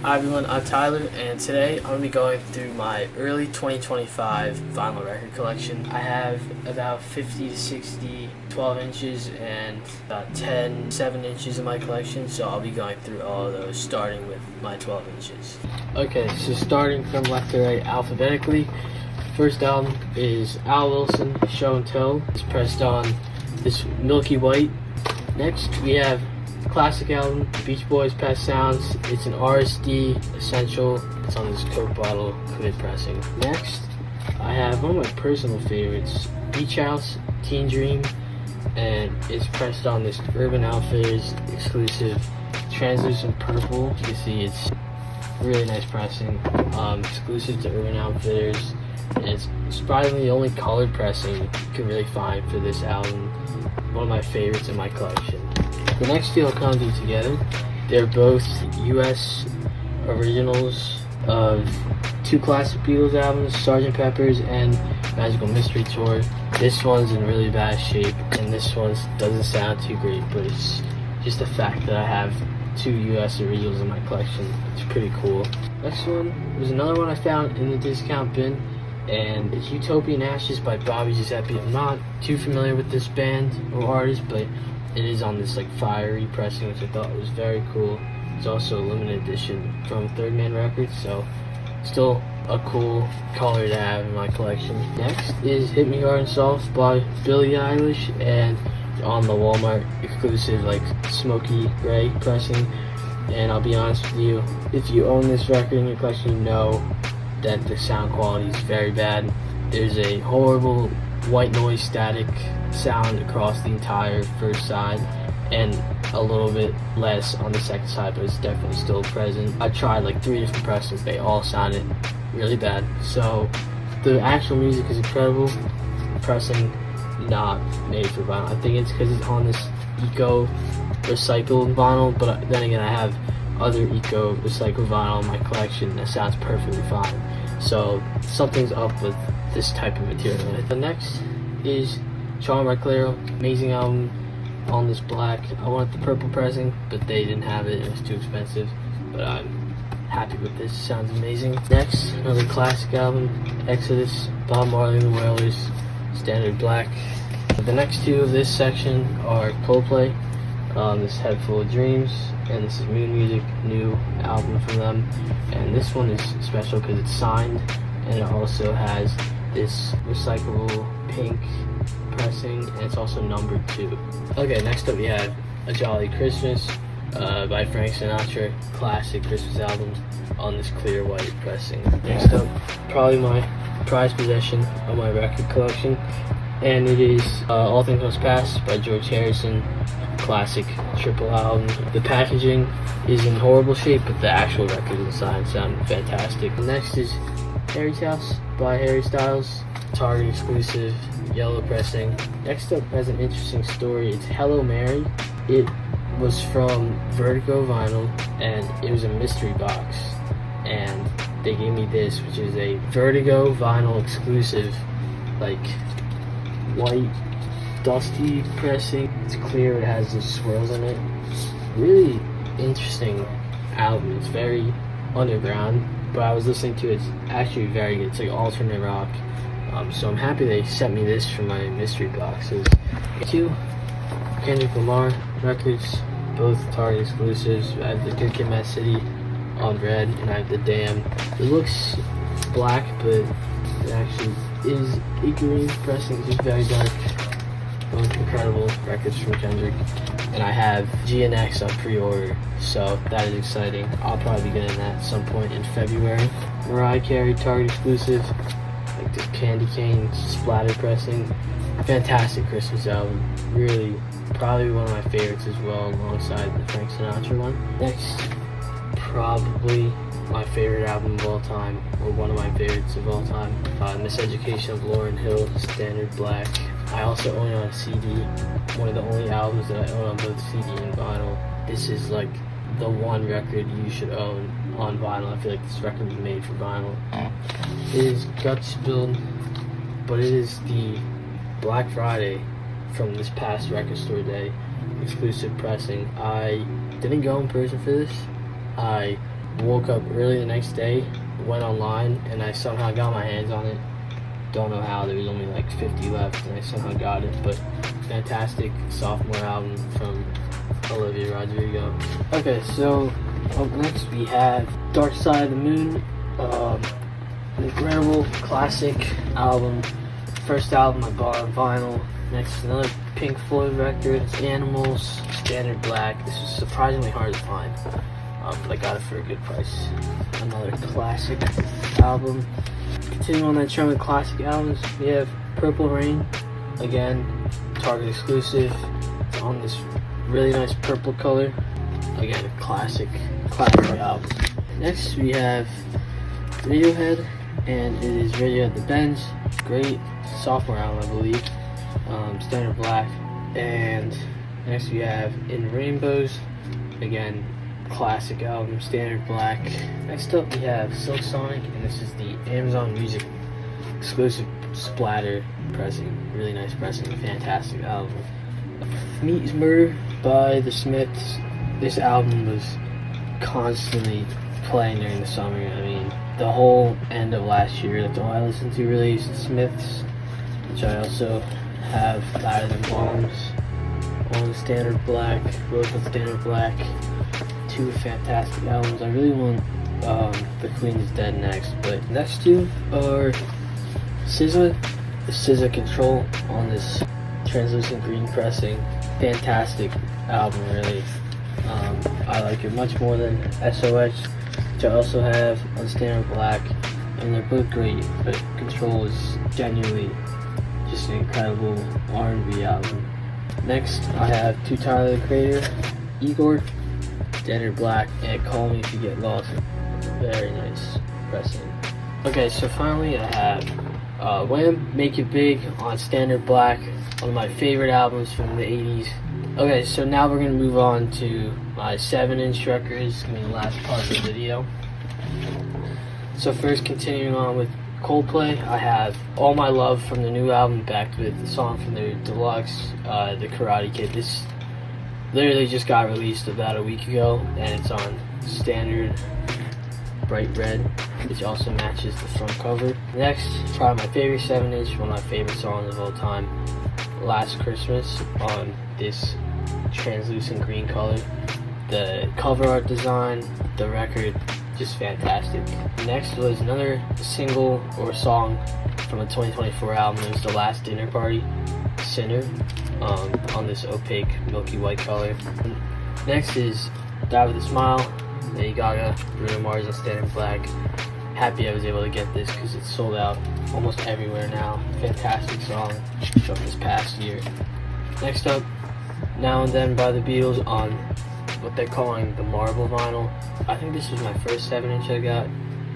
Hi everyone, I'm Tyler, and today I'm going to be going through my early 2025 vinyl record collection. I have about 50 to 60 12 inches and about 10 7 inches in my collection, so I'll be going through all of those starting with my 12 inches. Okay, so starting from left to right alphabetically, first album is Al Wilson, Show and Tell. It's pressed on this milky white. Next we have classic album, Beach Boys Past Sounds. It's an RSD essential. It's on this Coke bottle, clear pressing. Next, I have one of my personal favorites, Beach House, Teen Dream, and it's pressed on this Urban Outfitters exclusive translucent purple. You can see it's really nice pressing, exclusive to Urban Outfitters, and it's probably the only colored pressing you can really find for this album. One of my favorites in my collection. The next two I'll come to together. They're both US originals of two classic Beatles albums, Sgt. Pepper's and Magical Mystery Tour. This one's in really bad shape, and this one doesn't sound too great, but it's just the fact that I have two US originals in my collection. It's pretty cool. Next one was another one I found in the discount bin, and it's Utopian Ashes by Bobby Giuseppe. I'm not too familiar with this band or artist, but it is on this like fiery pressing, which I thought was very cool. It's also a limited edition from Third Man Records, so still a cool color to have in my collection. Next is Hit Me Hard and Soft by Billie Eilish, and on the Walmart exclusive like smoky gray pressing. And I'll be honest with you, if you own this record in your collection, you know that the sound quality is very bad. There's a horrible white noise static sound across the entire first side, and a little bit less on the second side, but it's definitely still present. I tried like 3 different pressings, they all sounded really bad. So the actual music is incredible, pressing not made for vinyl. I think it's because it's on this eco recycled vinyl, but then again I have other eco recycled vinyl in my collection that sounds perfectly fine. So something's up with this type of material. The next is Charm by Clairo, amazing album on this black. I wanted the purple pressing, but they didn't have it, it was too expensive, but I'm happy with this, sounds amazing. Next, another classic album, Exodus, Bob Marley and the Wailers, standard black. The next two of this section are Coldplay, this Head Full of Dreams, and this is Moon Music, new album from them. And this one is special because it's signed, and it also has this recyclable pink pressing, and it's also numbered 2. Okay, next up we have A Jolly Christmas by Frank Sinatra, classic Christmas album on this clear white pressing. Next up, probably my prized possession of my record collection, and it is All Things Must Pass by George Harrison, classic triple album. The packaging is in horrible shape, but the actual record inside sound fantastic. Next is Harry's House by Harry Styles, Target exclusive, yellow pressing. Next up has an interesting story. It's Hello Mary. It was from Vertigo Vinyl, and it was a mystery box, and they gave me this, which is a Vertigo Vinyl exclusive, like white dusty pressing. It's clear, it has those swirls in it. Really interesting album. It's very underground, but I was listening to it, it's actually very good. It's like alternate rock. So I'm happy they sent me this for my mystery boxes. 2 Kendrick Lamar records, both Target exclusives. I have the Good Kid, Mad City on red, and I have the Damn. It looks black, but it actually is a green pressing. It's just very dark. Both incredible records from Kendrick. And I have GNX on pre-order, so that is exciting. I'll probably be getting that at some point in February. Mariah Carey Target exclusive, like this candy cane splatter pressing. Fantastic Christmas album. Really, probably one of my favorites as well, alongside the Frank Sinatra one. Next, probably my favorite album of all time, or one of my favorites of all time, Miseducation of Lauryn Hill, standard black. I also own it on CD, one of the only albums that I own on both CD and vinyl. This is like the one record you should own on vinyl. I feel like this record was made for vinyl. It is Guts Build, but it is the Black Friday from this past record store day exclusive pressing. I didn't go in person for this. I woke up early the next day, went online, and I somehow got my hands on it. Don't know how, there was only like 50 left, and I somehow got it, but fantastic sophomore album from Olivia Rodrigo. Okay, so up next we have Dark Side of the Moon, an incredible classic album, first album I bought on vinyl. Next, another Pink Floyd record, Animals, Standard Black. This was surprisingly hard to find, but I got it for a good price. Another classic album. Continuing on that trend with classic albums, we have Purple Rain, again, Target exclusive. It's on this really nice purple color. Again, a classic album. Next, we have Radiohead, and it is Radiohead The Bends. Great sophomore album, I believe. Standard Black. And next we have In Rainbows, again, classic album, Standard Black. Next up we have Silk Sonic, and this is the Amazon Music exclusive splatter pressing. Really nice pressing, fantastic album. Meat is Murder by The Smiths. This album was constantly playing during the summer. I mean, the whole end of last year, that's all I listened to really is The Smiths, which I also have Louder Than Bombs on Standard Black, both on Standard Black. Two fantastic albums. I really want The Queen Is Dead next, but next two are SZA, the SZA Control on this translucent green pressing. Fantastic album, really. I like it much more than SOS, which I also have on Standard Black, and they're both great, but Control is genuinely just an incredible R&B album. Next, I have Too Tyler the Creator, Igor, Standard Black, and Call Me If You Get Lost. Very nice pressing. Okay, so finally I have Wham! Make It Big on Standard Black, one of my favorite albums from the 80s. Okay, so now we're going to move on to my 7-inch records. It's going to be the last part of the video. So first, continuing on with Coldplay, I have All My Love from the new album, backed with the song from their deluxe, The Karate Kid. This literally just got released about a week ago, and it's on standard bright red, which also matches the front cover. Next, probably my favorite 7-inch, one of my favorite songs of all time, Last Christmas, on this translucent green color. The cover art design, the record, just fantastic. Next was another single or song from a 2024 album. It was The Last Dinner Party, Sinner, on this opaque milky white color. Next is Die With A Smile, Lady Gaga, Bruno Mars on Standard Black. Happy I was able to get this because it's sold out almost everywhere now. Fantastic song from this past year. Next up, Now and Then by the Beatles on what they're calling the marble vinyl. I think this was my first 7-inch I got,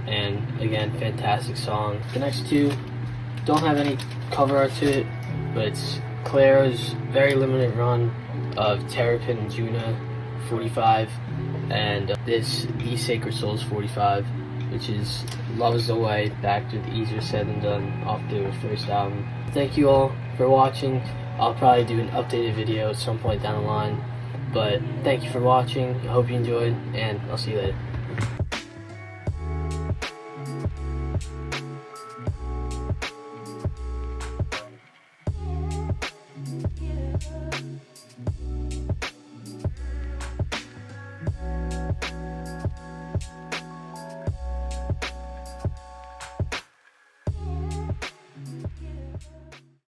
and again, fantastic song. The next two don't have any cover art to it, but it's Claire's very limited run of Terrapin and Juna 45, and this These Sacred Souls 45, which is Love Is the Way, backed with Easier Said Than Done off their first album. Thank you all for watching. I'll probably do an updated video at some point down the line, but thank you for watching. I hope you enjoyed, and I'll see you later.